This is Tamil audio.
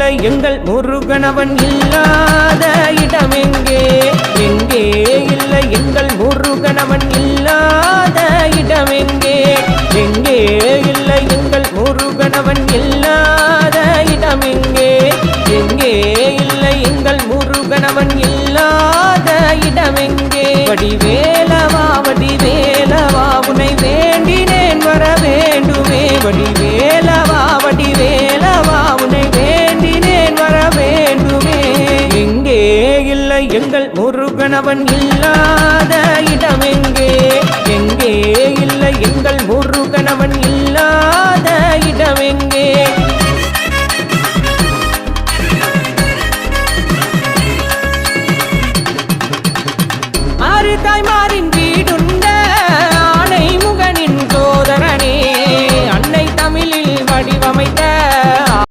இல்லை எங்கள் முருகனவன் இல்லாத இடமெங்கே எங்கே இல்லை எங்கள் முருகனவன் இல்லாத இடமெங்கே எங்கே இல்லை எங்கள் முருகனவன் இல்லாத இடமெங்கே எங்கே இல்லை எங்கள் முருகனவன் இல்லாத இடமெங்கே வடிவேலவா வடிவேலவா உன்னை வேண்டினேன் வர வேண்டுமே வடிவேலவா வடிவேலவா உன்னை வேண்டினேன் வர வேண்டுமே எங்கே இல்லை எங்கள் முருகனவன் இல்லாத